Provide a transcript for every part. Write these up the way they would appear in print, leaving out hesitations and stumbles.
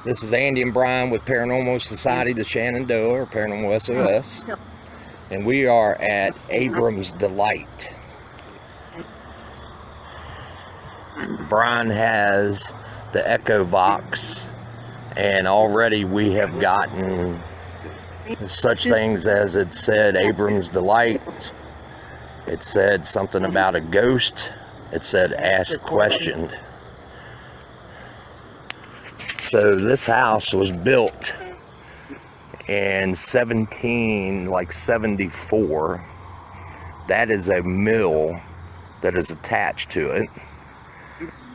This is Andy and Brian with Paranormal Society, the Shenandoah, or Paranormal SOS. And we are at Abram's Delight. Brian has the Echo Box, and already we have gotten such things as it said Abram's Delight. It said something about a ghost. It said ask questioned. So this house was built in 74. That is a mill that is attached to it.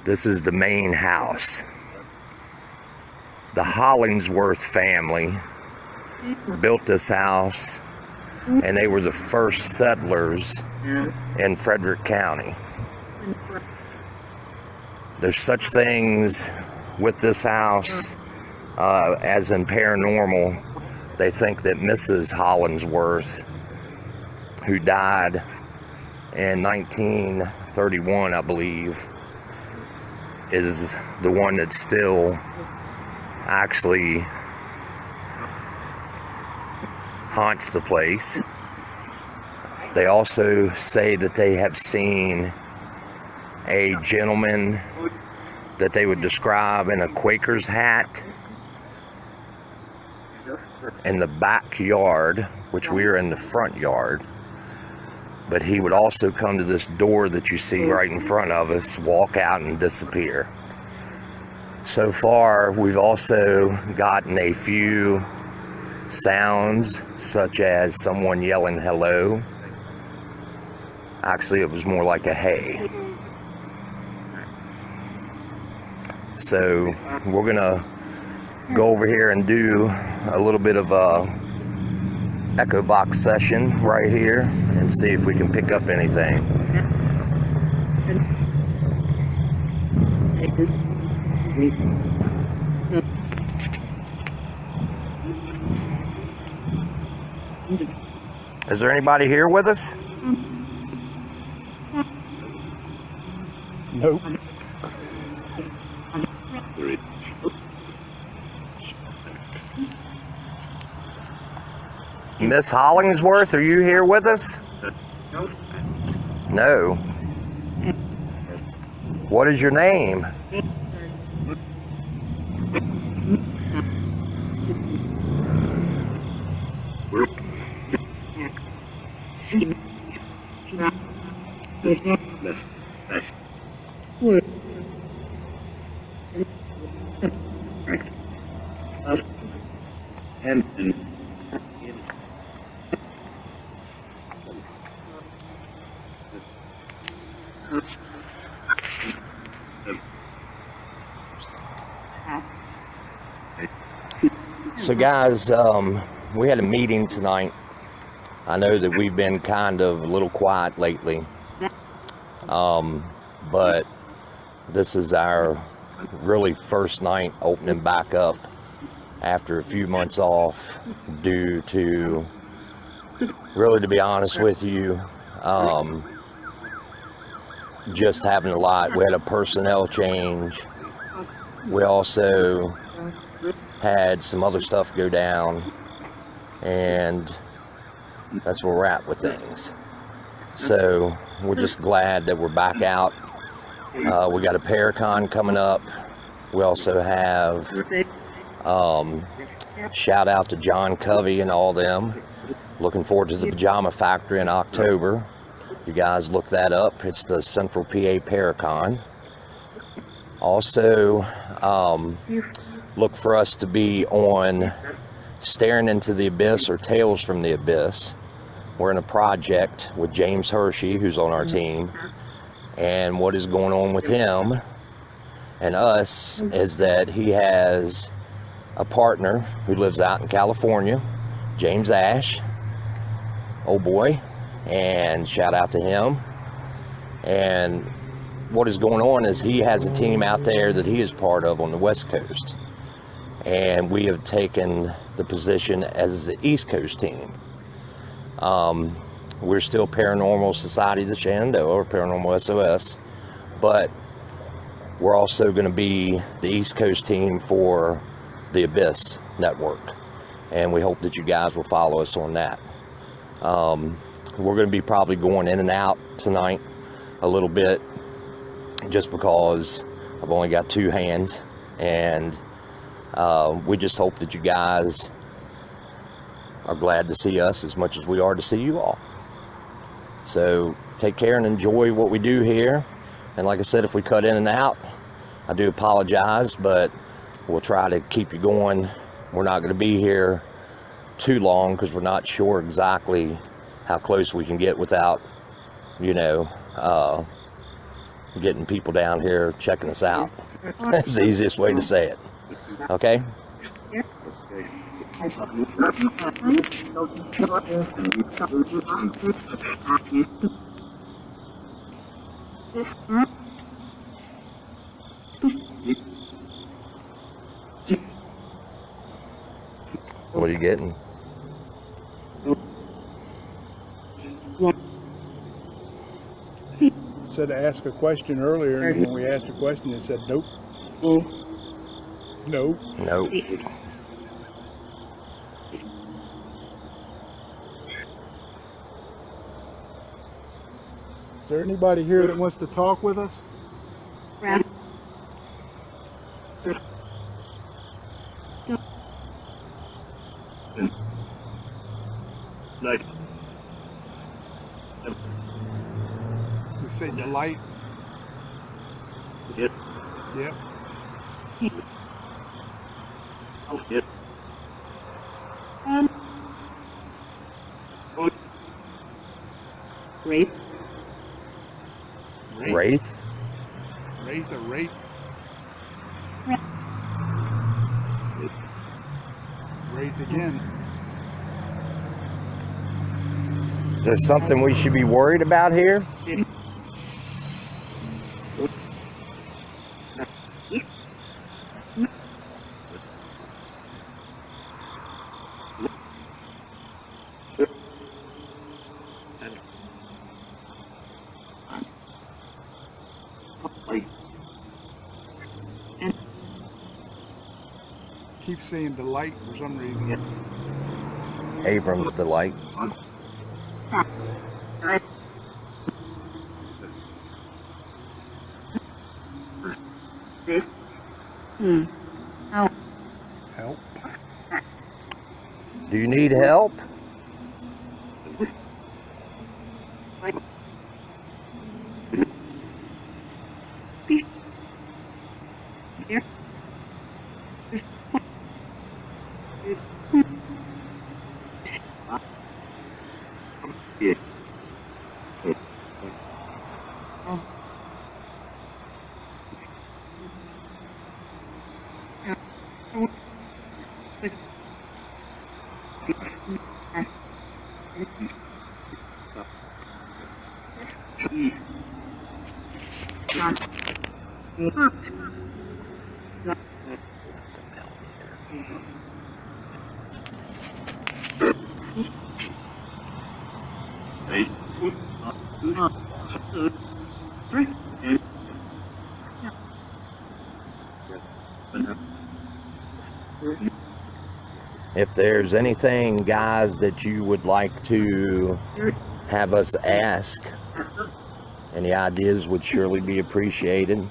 This is the main house. The Hollingsworth family built this house, and they were the first settlers in Frederick County. There's such things with this house as in paranormal. They think that Mrs. Hollingsworth, who died in 1931, I believe, is the one that still actually haunts the place. They also say that they have seen a gentleman that they would describe in a Quaker's hat in the backyard, which we are in the front yard. But he would also come to this door that you see right in front of us, walk out and disappear. So far, we've also gotten a few sounds, such as someone yelling hello. Actually, it was more like a hey. So we're gonna go over here and do a little bit of a echo box session right here and see if we can pick up anything. Is there anybody here with us? Nope. Miss Hollingsworth, are you here with us? No. What is your name? So guys, we had a meeting tonight. I know that we've been kind of a little quiet lately, but this is our really first night opening back up after a few months off due to, really to be honest with you, just having a lot. We had a personnel change. We also had some other stuff go down, and that's where we're at with things. So we're just glad that we're back out. We got a Paracon coming up. We also have shout out to John Covey and all them. Looking forward to the Pajama Factory in October. You guys look that up. It's the Central PA Paracon. Also, look for us to be on Staring Into the Abyss or Tales from the Abyss. We're in a project with James Hershey, who's on our team. And what is going on with him and us is that he has a partner who lives out in California, James Ash, oh boy, and shout out to him. And what is going on is he has a team out there that he is part of on the West Coast, and we have taken the position as the East Coast team. We're still Paranormal Society, the Shenandoah, or Paranormal SOS, but we're also going to be the East Coast team for the Abyss Network, and we hope that you guys will follow us on that. We're going to be probably going in and out tonight a little bit, just because I've only got 2 hands, and we just hope that you guys are glad to see us as much as we are to see you all. So take care and enjoy what we do here. And like I said, if we cut in and out, I do apologize, but we'll try to keep you going. We're not going to be here too long because we're not sure exactly how close we can get without, you know, getting people down here checking us out. That's the easiest way to say it. Okay? What are you getting? Said to ask a question earlier, and when we asked a question, it said nope. Nope. Nope. Is there anybody here that wants to talk with us? You say delight? Yep. Yep. Yep. Wraith? Wraith? Wraith or Wraith? Wraith again. Is there something we should be worried about here? Keep saying delight for some reason. Abram's delight. Help. Do you need help? If there's anything, guys, that you would like to have us ask, any ideas would surely be appreciated.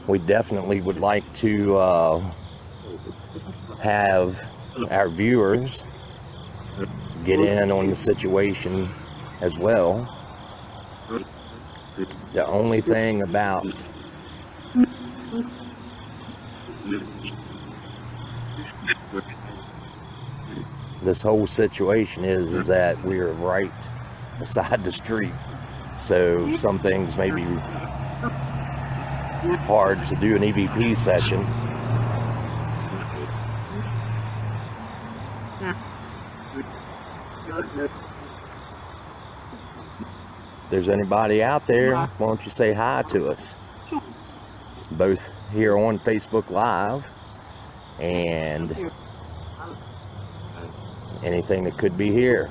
We definitely would like to have our viewers get in on the situation as well. The only thing about this whole situation is that we're right beside the street, so some things may be hard to do an EVP session. If there's anybody out there, why don't you say hi to us, both here on Facebook Live and anything that could be here.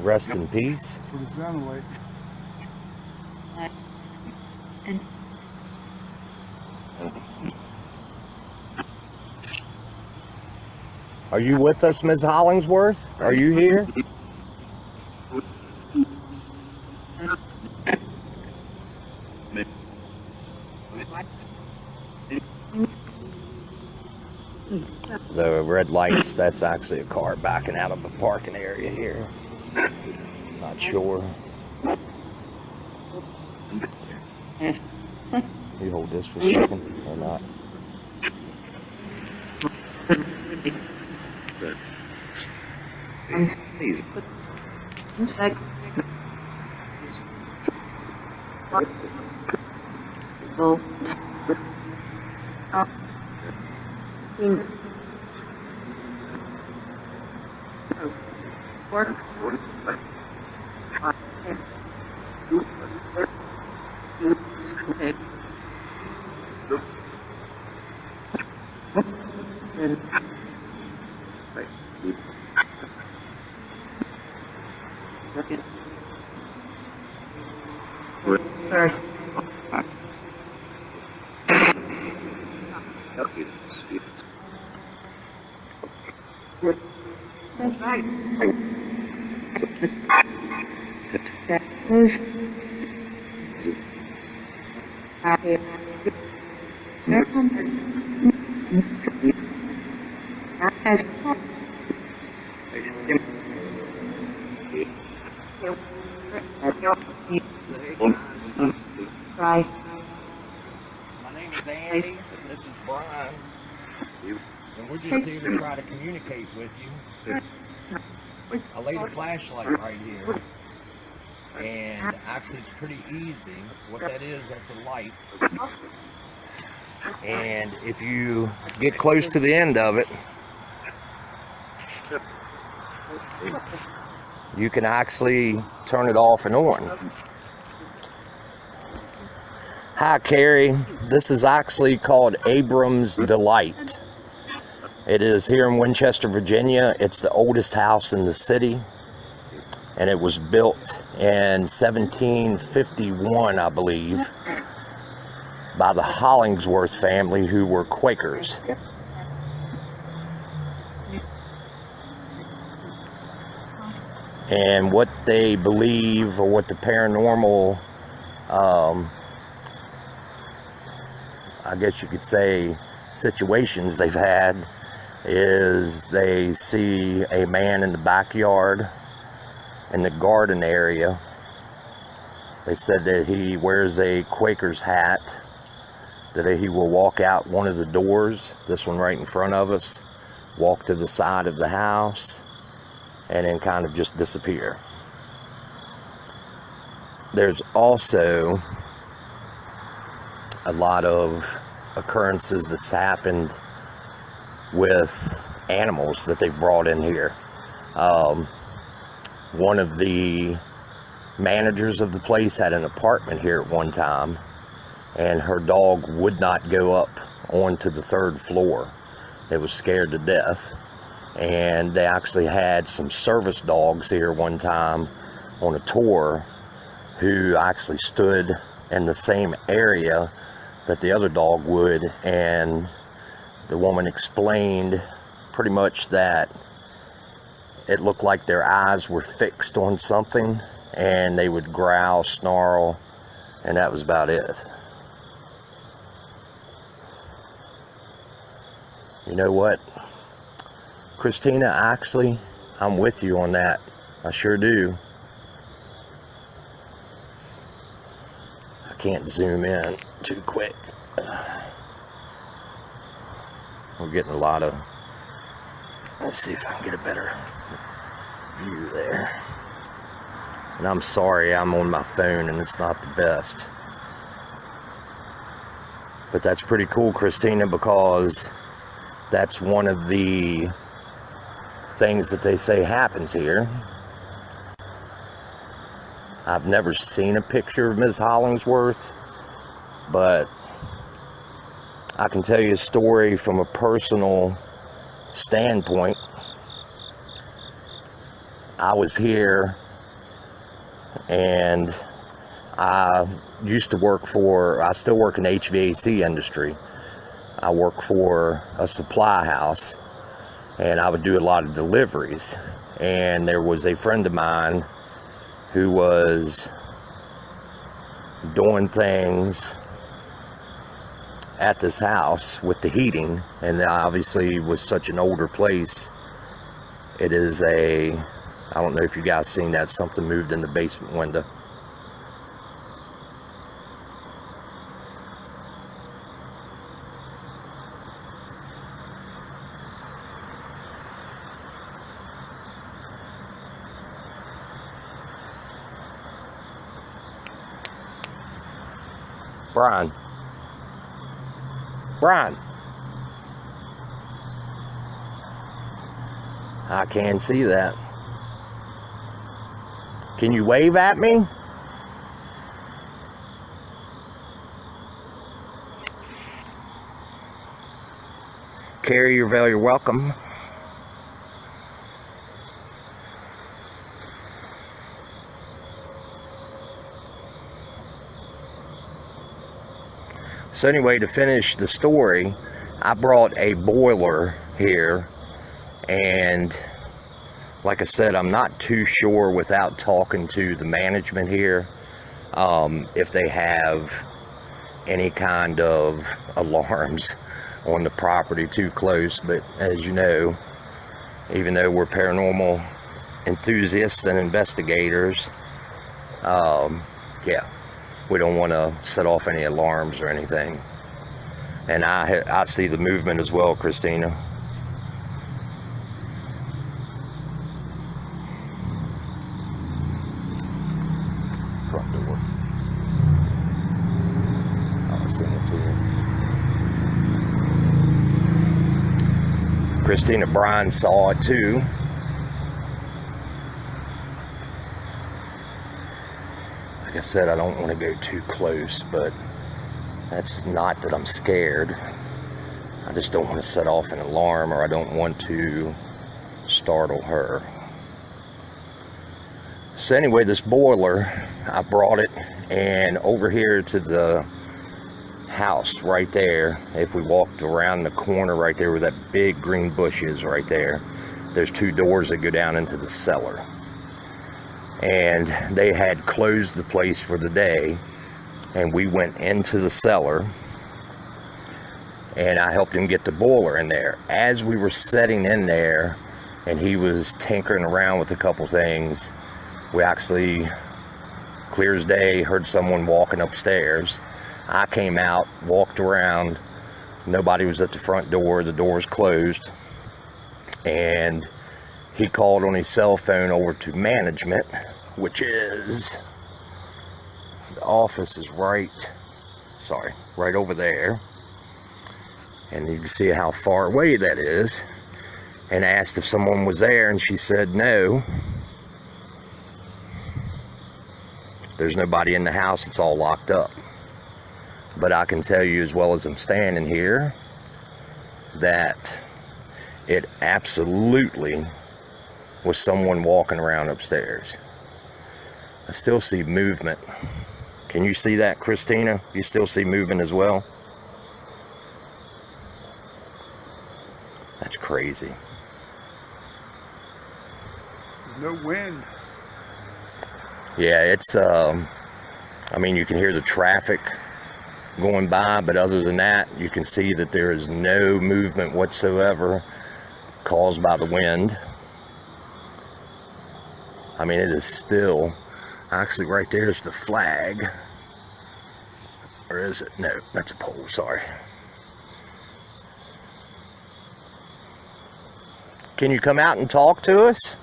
Rest in peace. That's what it sounded like. Are you with us, Ms. Hollingsworth? Are you here? The red lights, that's actually a car backing out of the parking area here. Not sure. You hold this for a second or not? My name is Andy, and this is Brian, and we're just here to try to communicate with you. I laid a flashlight right here, and actually it's pretty easy. What that is, that's a light, and if you get close to the end of it, you can actually turn it off and on. Hi, Carrie. This is actually called Abram's Delight. It is here in Winchester, Virginia. It's the oldest house in the city, and it was built in 1751, I believe, by the Hollingsworth family, who were Quakers. And what they believe, or what the paranormal, I guess you could say, situations they've had, is they see a man in the backyard, in the garden area. They said that he wears a Quaker's hat, that he will walk out one of the doors, this one right in front of us, walk to the side of the house, and then kind of just disappear. There's also a lot of occurrences that's happened with animals that they've brought in here. One of the managers of the place had an apartment here at one time, and her dog would not go up onto the 3rd floor. It was scared to death, and they actually had some service dogs here one time on a tour who actually stood in the same area that the other dog would, and the woman explained pretty much that it looked like their eyes were fixed on something, and they would growl, snarl, and that was about it. You know what, Christina, actually, I'm with you on that. I sure do. I can't zoom in too quick. We're getting a lot of, let's see if I can get a better view there. And I'm sorry, I'm on my phone and it's not the best. But that's pretty cool, Christina, because that's one of the things that they say happens here. I've never seen a picture of Ms. Hollingsworth, but I can tell you a story from a personal standpoint. I was here, and I used to work for, I still work in the HVAC industry. I work for a supply house, and I would do a lot of deliveries. And there was a friend of mine who was doing things at this house with the heating, and obviously was such an older place. It is a, I don't know if you guys seen that, something moved in the basement window. Brian. I can see that. Can you wave at me? Carrie, you're very welcome. So anyway, to finish the story, I brought a boiler here, and like I said, I'm not too sure without talking to the management here if they have any kind of alarms on the property too close. But as you know, even though we're paranormal enthusiasts and investigators, yeah, we don't want to set off any alarms or anything. And I see the movement as well, Christina. Front door. I'll send it to you. Christina, Brian saw it too. Like I said, I don't want to go too close, but that's not that I'm scared. I just don't want to set off an alarm, or I don't want to startle her. So anyway, this boiler, I brought it, and over here to the house right there, if we walked around the corner right there where that big green bush is right there, there's two doors that go down into the cellar. And they had closed the place for the day, and we went into the cellar, and I helped him get the boiler in there. As we were sitting in there and he was tinkering around with a couple things, we actually, clear as day, heard someone walking upstairs. I came out, walked around, nobody was at the front door, the door was closed, and he called on his cell phone over to management, which is, the office is right over there, and you can see how far away that is, and asked if someone was there, and she said no, there's nobody in the house, it's all locked up. But I can tell you, as well as I'm standing here, that it absolutely was someone walking around upstairs. I still see movement. Can you see that, Christina? You still see movement as well? That's crazy. No wind. Yeah, it's, I mean, you can hear the traffic going by, but other than that, you can see that there is no movement whatsoever caused by the wind. I mean, it is still, actually right there's the flag. Or is it? No, that's a pole, sorry. Can you come out and talk to us?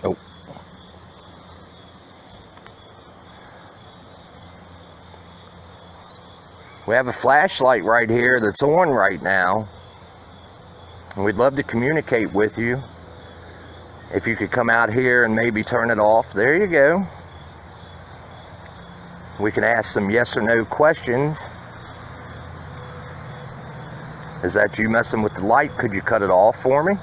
Oh. We have a flashlight right here that's on right now. And we'd love to communicate with you. If you could come out here and maybe turn it off. There you go. We can ask some yes or no questions. Is that you messing with the light? Could you cut it off for me?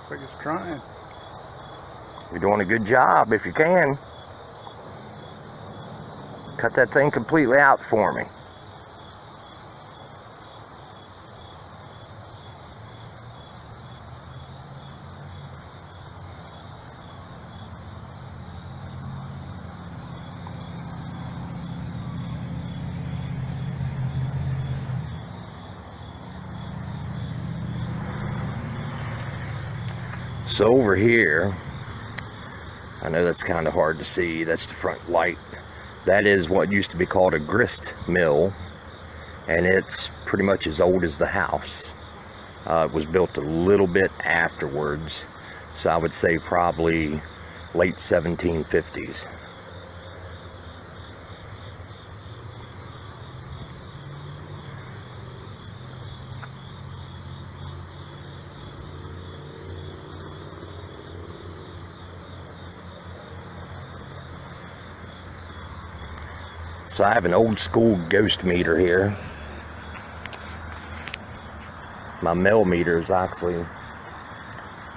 Looks like it's trying. You're doing a good job if you can. Cut that thing completely out for me. So over here, I know that's kind of hard to see, that's the front light. That is what used to be called a grist mill, and it's pretty much as old as the house. It was built a little bit afterwards, so I would say probably late 1750s. So I have an old school ghost meter here. My mel meter is actually,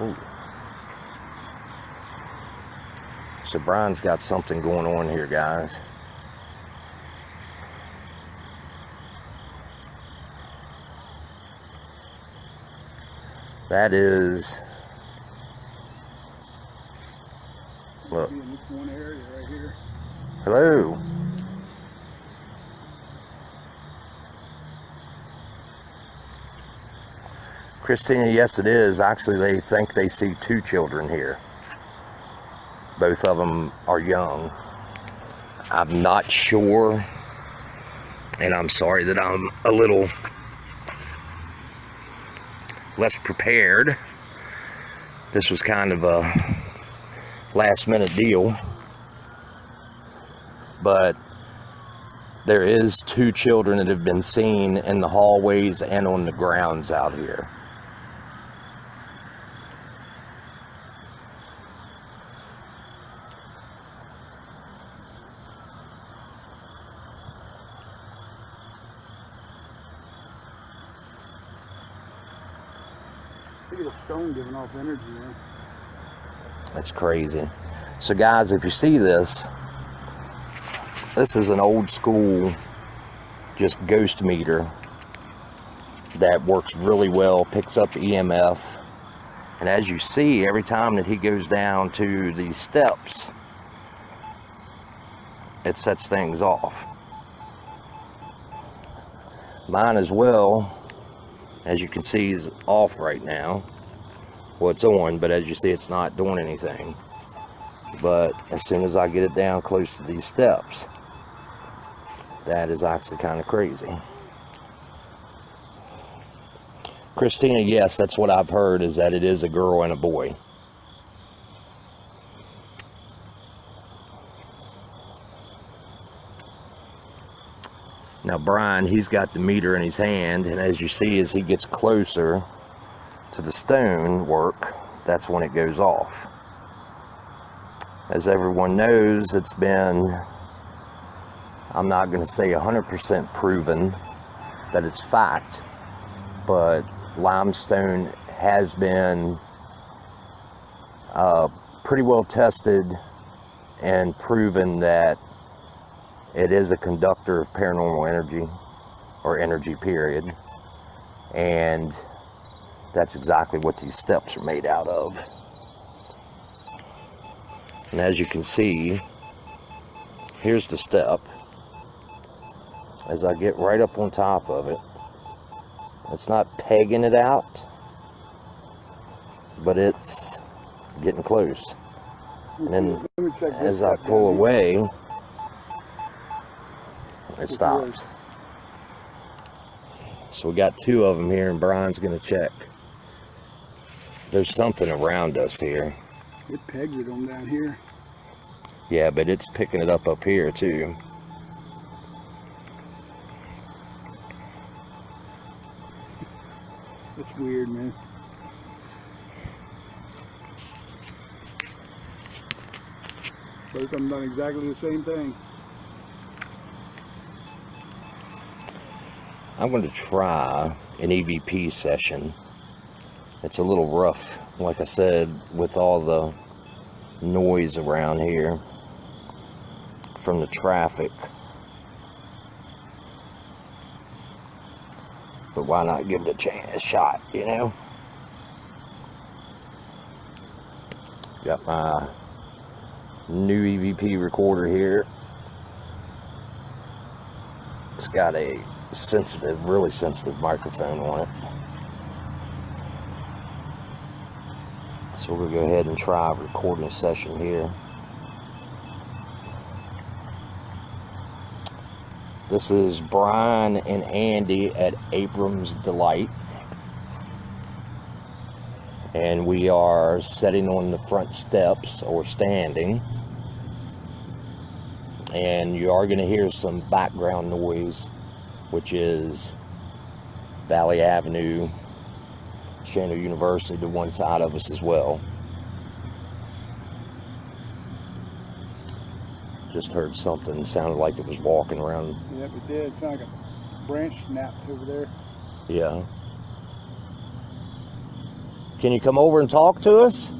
ooh. So Brian's got something going on here, guys. That is, look. In this one area right here. Hello. Christina, yes it is. Actually, they think they see two children here. Both of them are young. I'm not sure, and I'm sorry that I'm a little less prepared. This was kind of a last minute deal, but there is two children that have been seen in the hallways and on the grounds out here. Look at the stone giving off energy, man. That's crazy. So guys, if you see this, this is an old school just ghost meter that works really well, picks up EMF, and as you see, every time that he goes down to these steps, it sets things off. Mine as well, as you can see, is off right now. Well, it's on, but as you see, it's not doing anything. But as soon as I get it down close to these steps, that is actually kind of crazy. Christina, yes, that's what I've heard, is that it is a girl and a boy. Now Brian, he's got the meter in his hand, and as you see, as he gets closer to the stone work, that's when it goes off. As everyone knows, it's been, I'm not going to say 100% proven that it's fact, but limestone has been pretty well tested and proven that it is a conductor of paranormal energy, or energy period, and that's exactly what these steps are made out of. And as you can see, here's the step. As I get right up on top of it, it's not pegging it out, but it's getting close. And then Let me check this as I stuff pull down away, it here. stops. So we got 2 of them here, and Brian's going to check. There's something around us here. It pegs it on down here. Yeah, but it's picking it up here too. It's weird, man. Both of them done exactly the same thing. I'm going to try an EVP session. It's a little rough, like I said, with all the noise around here from the traffic. But why not give it a shot, you know? Got my new EVP recorder here. It's got a sensitive, really sensitive microphone on it. So we're gonna go ahead and try recording a session here. This is Brian and Andy at Abram's Delight. And we are sitting on the front steps, or standing. And you are gonna hear some background noise, which is Valley Avenue, Chandler University to one side of us as well. Just heard something, sounded like it was walking around. Yep, it did. It sounded like a branch snapped over there. Yeah. Can you come over and talk to us?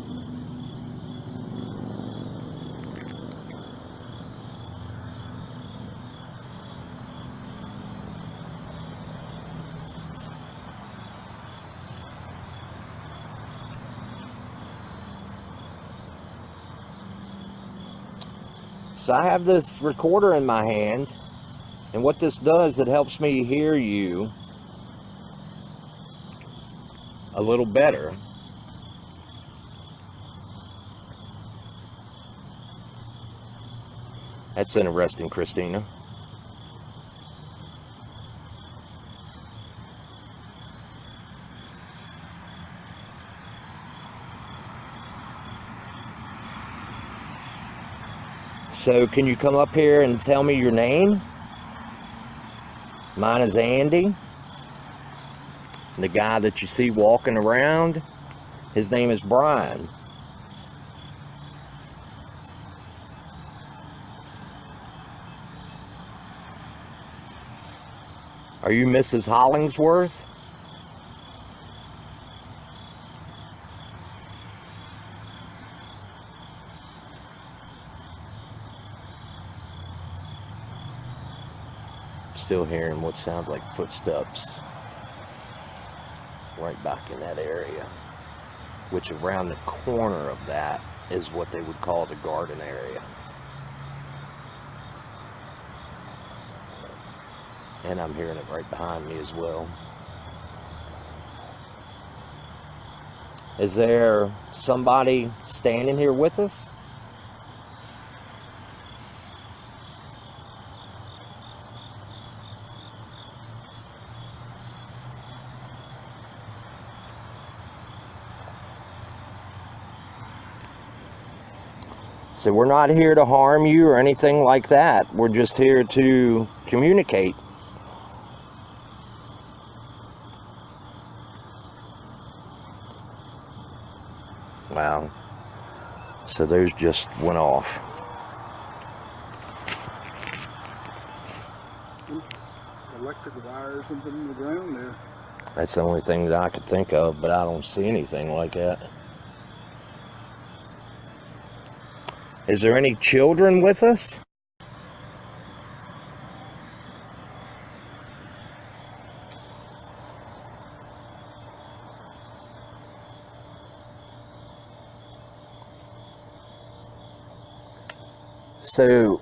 So I have this recorder in my hand, and what this does, it helps me hear you a little better. That's interesting, Christina. So can you come up here and tell me your name? Mine is Andy. The guy that you see walking around, his name is Brian. Are you Mrs. Hollingsworth? Still hearing what sounds like footsteps right back in that area, which around the corner of that is what they would call the garden area. And I'm hearing it right behind me as well. Is there somebody standing here with us? So we're not here to harm you or anything like that. We're just here to communicate. Wow. So those just went off. Electric wire or something in the ground there. That's the only thing that I could think of, but I don't see anything like that. Is there any children with us? So,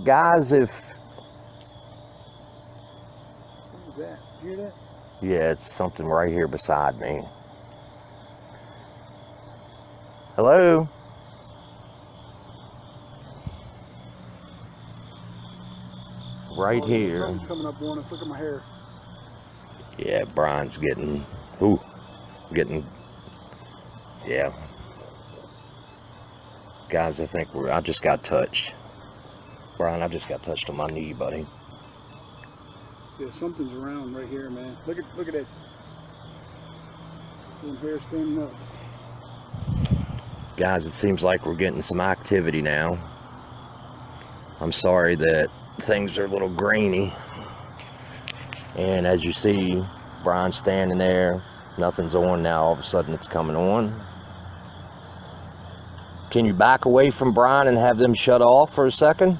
guys, if... What was that? You hear that? Yeah, it's something right here beside me. Hello? Right here. Something's coming up on us. Look at my hair. Yeah, Brian's getting, yeah. Guys, I think I just got touched. Brian, I just got touched on my knee, buddy. Yeah, something's around right here, man. Look at this. Some hair standing up. Guys, it seems like we're getting some activity now. I'm sorry that things are a little grainy. And as you see, Brian's standing there. Nothing's on now. All of a sudden it's coming on. Can you back away from Brian and have them shut off for a second?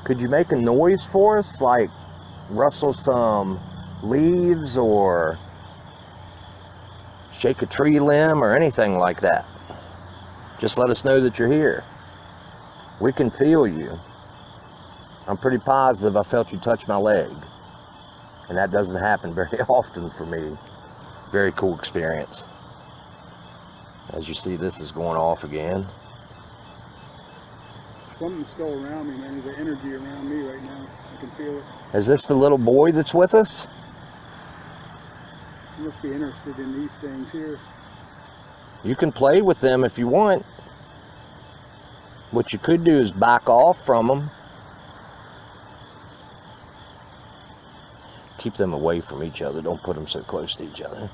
Could you make a noise for us, like rustle some leaves or shake a tree limb or anything like that? Just let us know that you're here. We can feel you. I'm pretty positive I felt you touch my leg, and that doesn't happen very often for me. Very cool experience. As you see, this is going off again. Something's still around me, man. There's an energy around me right now. I can feel it. Is this the little boy that's with us? You must be interested in these things here. You can play with them if you want. What you could do is back off from them. Keep them away from each other. Don't put them so close to each other.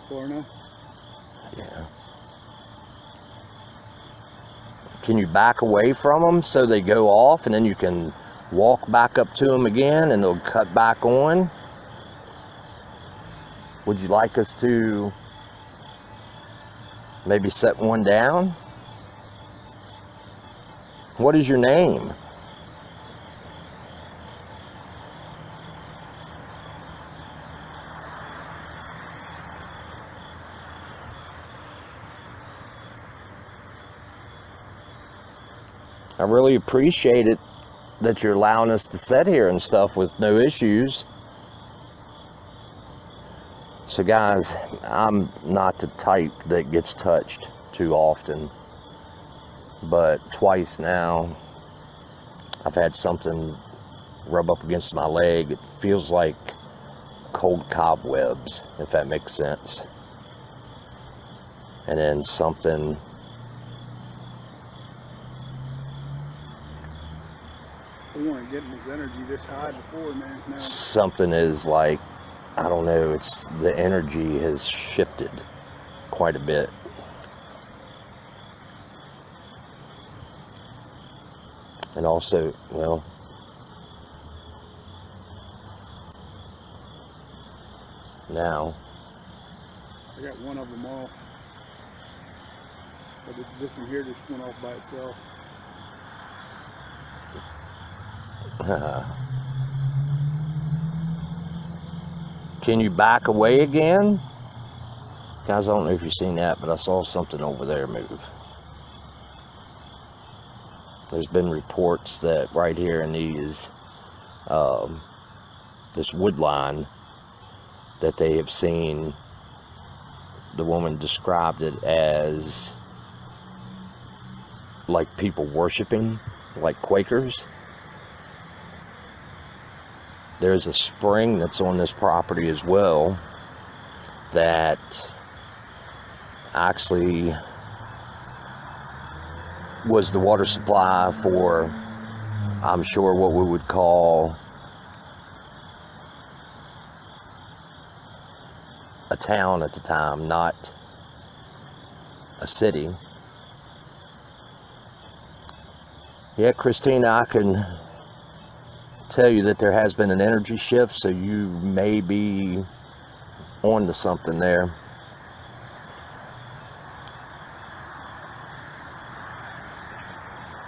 Far enough? Yeah. Can you back away from them so they go off, and then you can walk back up to them again and they'll cut back on? Would you like us to maybe set one down? What is your name? I really appreciate it that you're allowing us to sit here and stuff with no issues. So guys, I'm not the type that gets touched too often, but twice now I've had something rub up against my leg. It feels like cold cobwebs, if that makes sense. And then something We weren't getting this energy this high before, man. Now, something is like, I don't know, it's the energy has shifted quite a bit. And also, well, now I got one of them off. But this one here just went off by itself. can you back away again? Guys, I don't know if you've seen that, but I saw something over there move. There's been reports that right here in these, this wood line, that they have seen, the woman described it as like people worshiping, like Quakers. There's a spring that's on this property as well that actually was the water supply for, I'm sure, what we would call a town at the time, not a city. Yeah, Christina, I can tell you that there has been an energy shift, so you may be on to something there.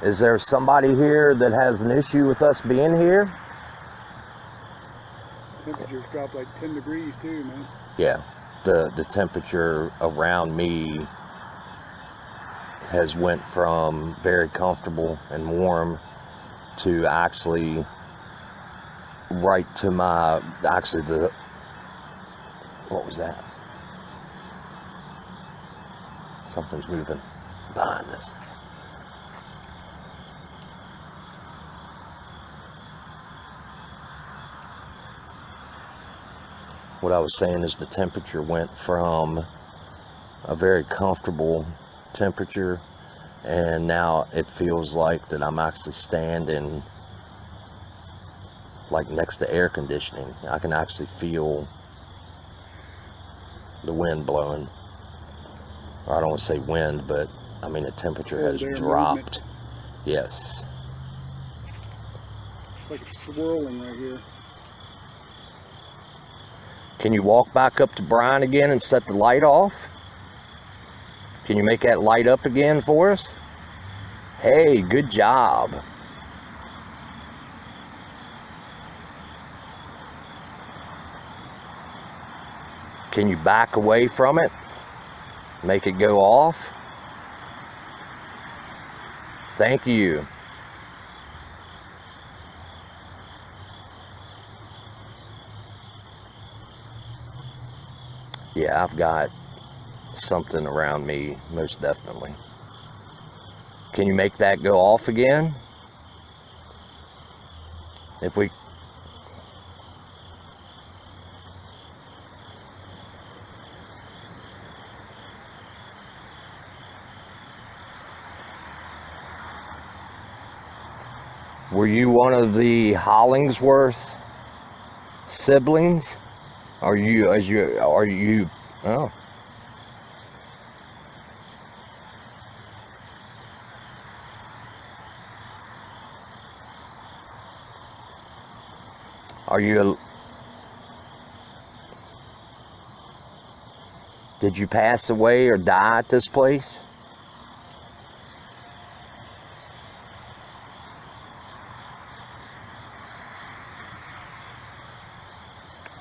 Is there somebody here that has an issue with us being here? Temperature's dropped like 10 degrees too, man. Yeah, the temperature around me has went from very comfortable and warm to actually right to my, actually the, what was that? Something's moving behind us. What I was saying is the temperature went from a very comfortable temperature, and now it feels like that I'm actually standing like next to air conditioning. I can actually feel the wind blowing. Or I don't want to say wind, but I mean the temperature has dropped. Yes. Like it's swirling right here. Can you walk back up to Brian again and set the light off? Can you make that light up again for us? Hey, good job. Can you back away from it? Make it go off? Thank you. Yeah, I've got something around me, most definitely. Can you make that go off again? If we... Were you one of the Hollingsworth siblings? Are you, oh. Are you, did you pass away or die at this place?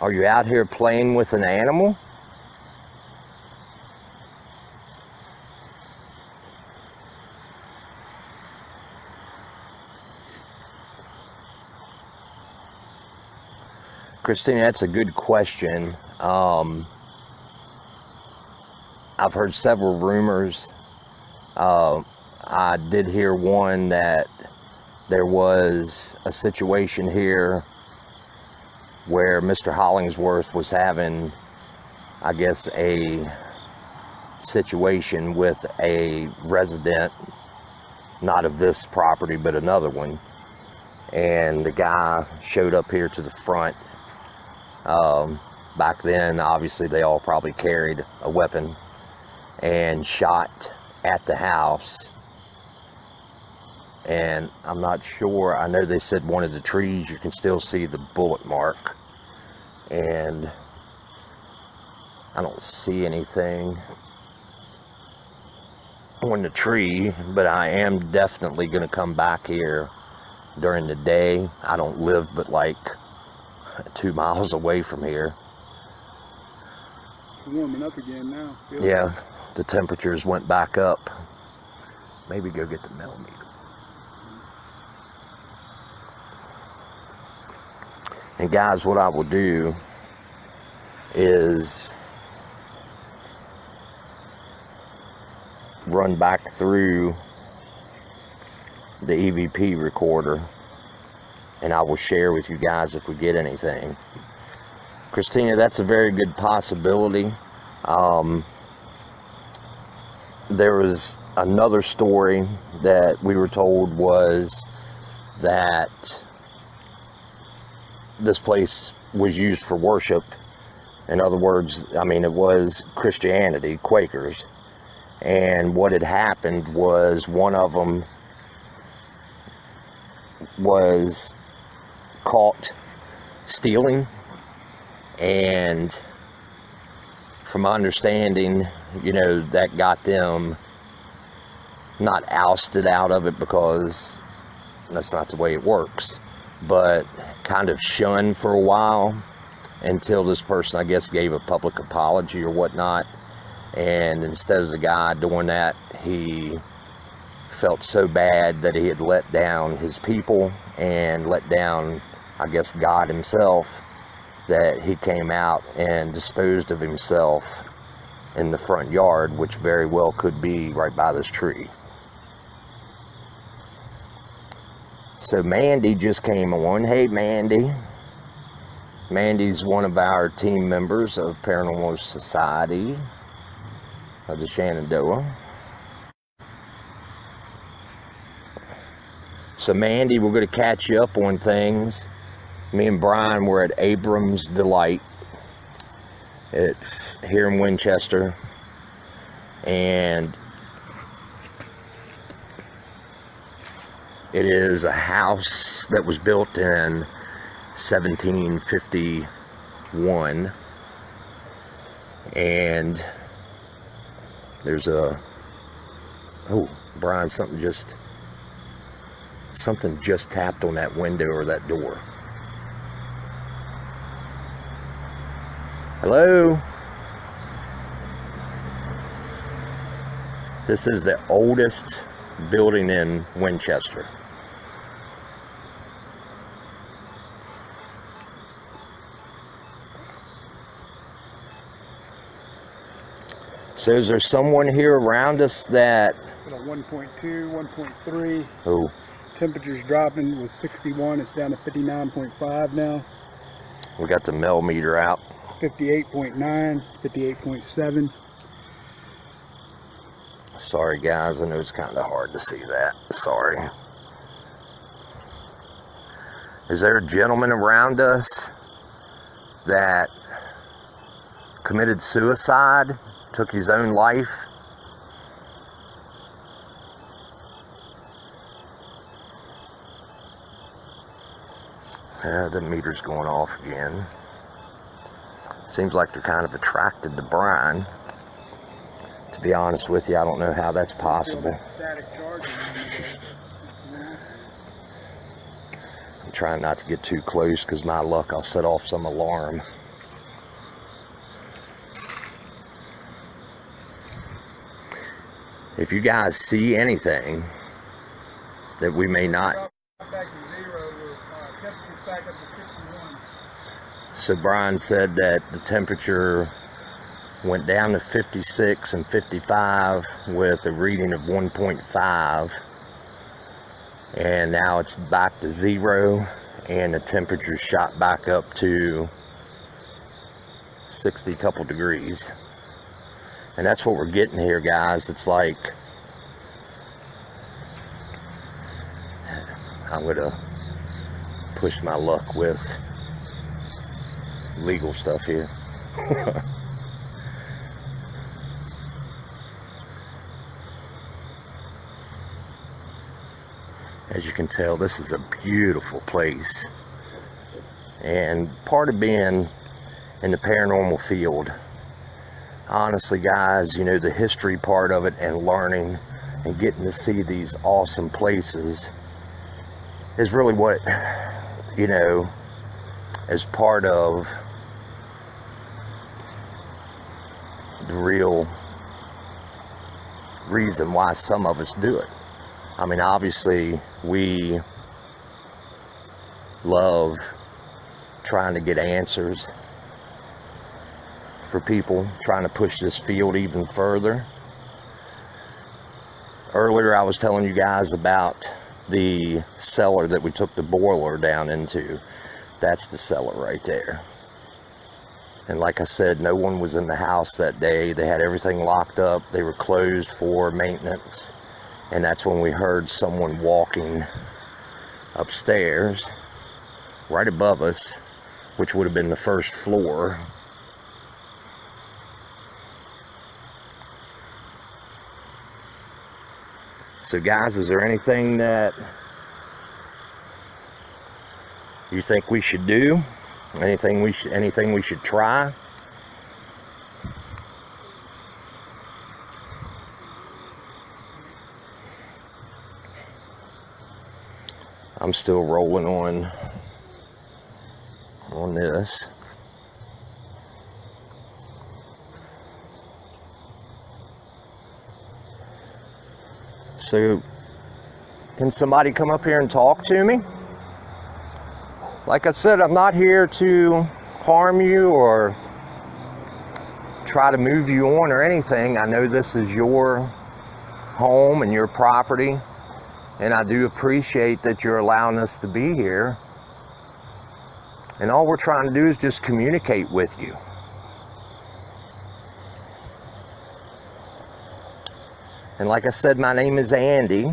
Are you out here playing with an animal? Christina, that's a good question. I've heard several rumors. I did hear one that there was a situation here where Mr. Hollingsworth was having, I guess, a situation with a resident, not of this property, but another one. And the guy showed up here to the front. Back then, obviously, they all probably carried a weapon and shot at the house. And I'm not sure, I know they said one of the trees, you can still see the bullet mark. And I don't see anything on the tree, but I am definitely going to come back here during the day. I don't live but like 2 miles away from here. It's warming up again now. Yeah, the temperatures went back up. Maybe go get the millimeter. And guys, what I will do is run back through the EVP recorder and I will share with you guys if we get anything. Christina, that's a very good possibility. There was another story that we were told was that this place was used for worship. In other words, I mean, it was Christianity, Quakers. And what had happened was one of them was caught stealing. And from my understanding, you know, that got them not ousted out of it, because that's not the way it works, but kind of shunned for a while. until this person, I guess, gave a public apology or whatnot. And instead of the guy doing that, he felt so bad that he had let down his people and let down, I guess, God himself, that he came out and disposed of himself in the front yard, which very well could be right by this tree. So Mandy just came on. Hey, Mandy. Mandy's one of our team members of Paranormal Society of the Shenandoah. So Mandy, we're going to catch you up on things. Me and Brian were at Abram's Delight. It's here in Winchester. And it is a house that was built in 1751. And there's a... Oh, Brian, something just tapped on that window or that door. Hello? This is the oldest building in Winchester. So is there someone here around us that... 1.2, 1.3. Oh. Temperature's dropping. Was 61. It's down to 59.5 now. We got the millimeter out. 58.9, 58.7. Sorry guys, I know it's kind of hard to see that. Sorry. Is there a gentleman around us that committed suicide, took his own life? The meter's going off again. Seems like they're kind of attracted to Brian. To be honest with you, I don't know how that's possible. I'm trying not to get too close because my luck, I'll set off some alarm. If you guys see anything that we may not... So Brian said that the temperature went down to 56 and 55 with a reading of 1.5, and now it's back to 0, and the temperature shot back up to 60 couple degrees. And that's what we're getting here, guys. It's like, I'm gonna push my luck with legal stuff here. As you can tell, this is a beautiful place, and part of being in the paranormal field, honestly guys, you know, the history part of it and learning and getting to see these awesome places is really what, you know, is part of the real reason why some of us do it. I mean, obviously we love trying to get answers for people, trying to push this field even further. Earlier I was telling you guys about the cellar that we took the boiler down into. That's the cellar right there. And like I said, no one was in the house that day. They had everything locked up. They were closed for maintenance. And that's when we heard someone walking upstairs right above us, which would have been the first floor. So guys, is there anything that you think we should do? Anything we should try? I'm still rolling on this. So, can somebody come up here and talk to me? Like I said, I'm not here to harm you or try to move you on or anything. I know this is your home and your property, and I do appreciate that you're allowing us to be here. And all we're trying to do is just communicate with you. And like I said, my name is Andy.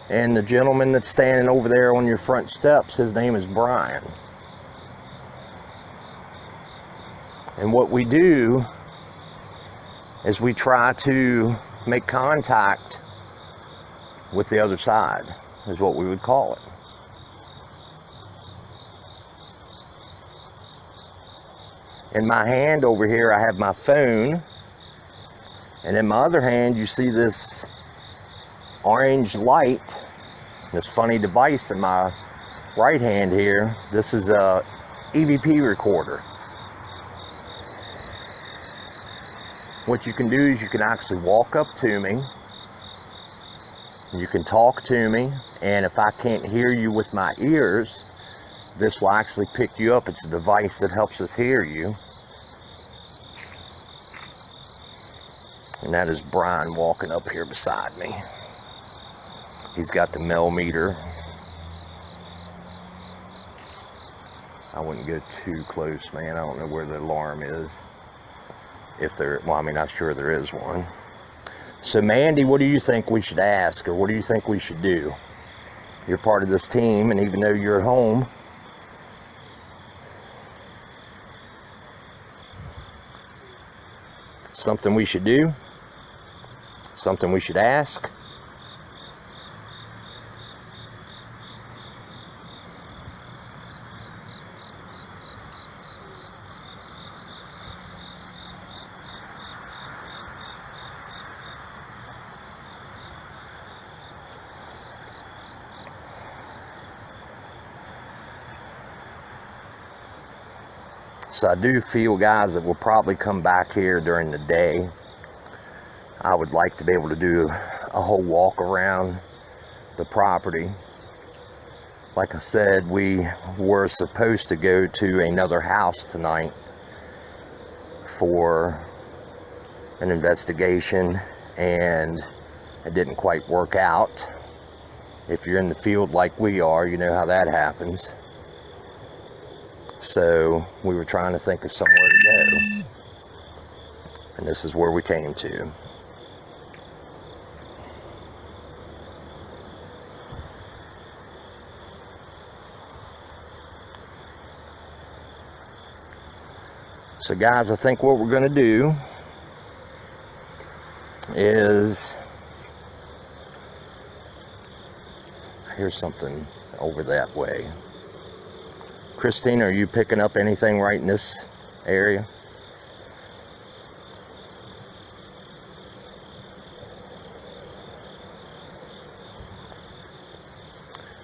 And the gentleman that's standing over there on your front steps, his name is Brian. And what we do is we try to make contact with the other side, is what we would call it. In my hand over here, I have my phone. And in my other hand, you see this orange light, this funny device in my right hand here. This is a EVP recorder. What you can do is you can actually walk up to me, you can talk to me, and if I can't hear you with my ears, this will actually pick you up. It's a device that helps us hear you. And that is Brian walking up here beside me. He's got the millimeter. I wouldn't go too close, man. I don't know where the alarm is. If there, well, I mean, I'm sure there is one. So, Mandy, what do you think we should ask, or what do you think we should do? You're part of this team, and even though you're at home, something we should do? Something we should ask? So I do feel, guys, that we'll probably come back here during the day. I would like to be able to do a whole walk around the property. Like I said, we were supposed to go to another house tonight for an investigation, and it didn't quite work out. If you're in the field like we are, you know how that happens. So we were trying to think of somewhere to go, and this is where we came to. So guys, I think what we're going to do is, here's something over that way. Christine, are you picking up anything right in this area?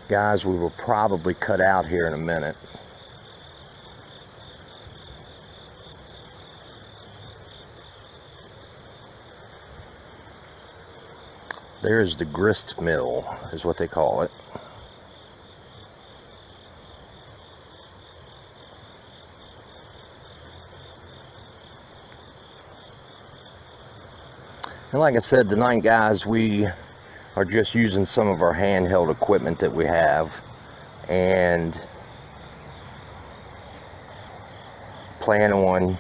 Guys, we will probably cut out here in a minute. There's the grist mill, is what they call it. And like I said tonight, guys, we are just using some of our handheld equipment that we have and plan on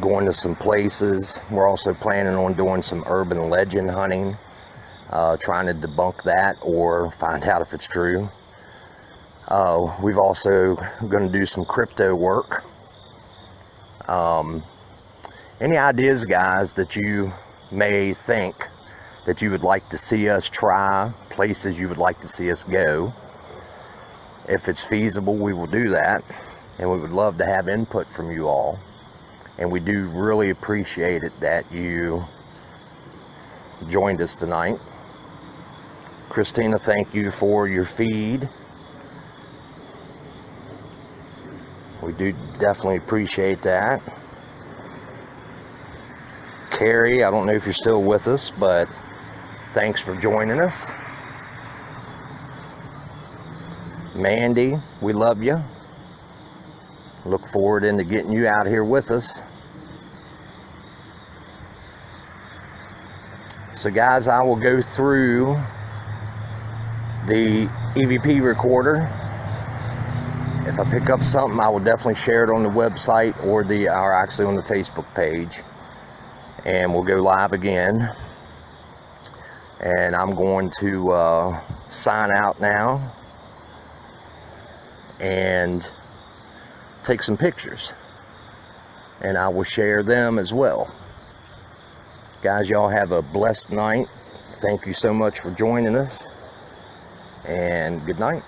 going to some places. We're also planning on doing some urban legend hunting, trying to debunk that or find out if it's true. We've also going to do some crypto work. Any ideas, guys, that you may think that you would like to see us try, places you would like to see us go? If it's feasible, we will do that, and we would love to have input from you all. And we do really appreciate it that you joined us tonight. Christina, thank you for your feed. We do definitely appreciate that. Carrie, I don't know if you're still with us, but thanks for joining us. Mandy, we love you. Look forward into getting you out here with us. So guys, I will go through the EVP recorder. If I pick up something, I will definitely share it on the website or actually on the Facebook page. And we'll go live again. And I'm going to sign out now and take some pictures. And I will share them as well. Guys, y'all have a blessed night. Thank you so much for joining us. And good night.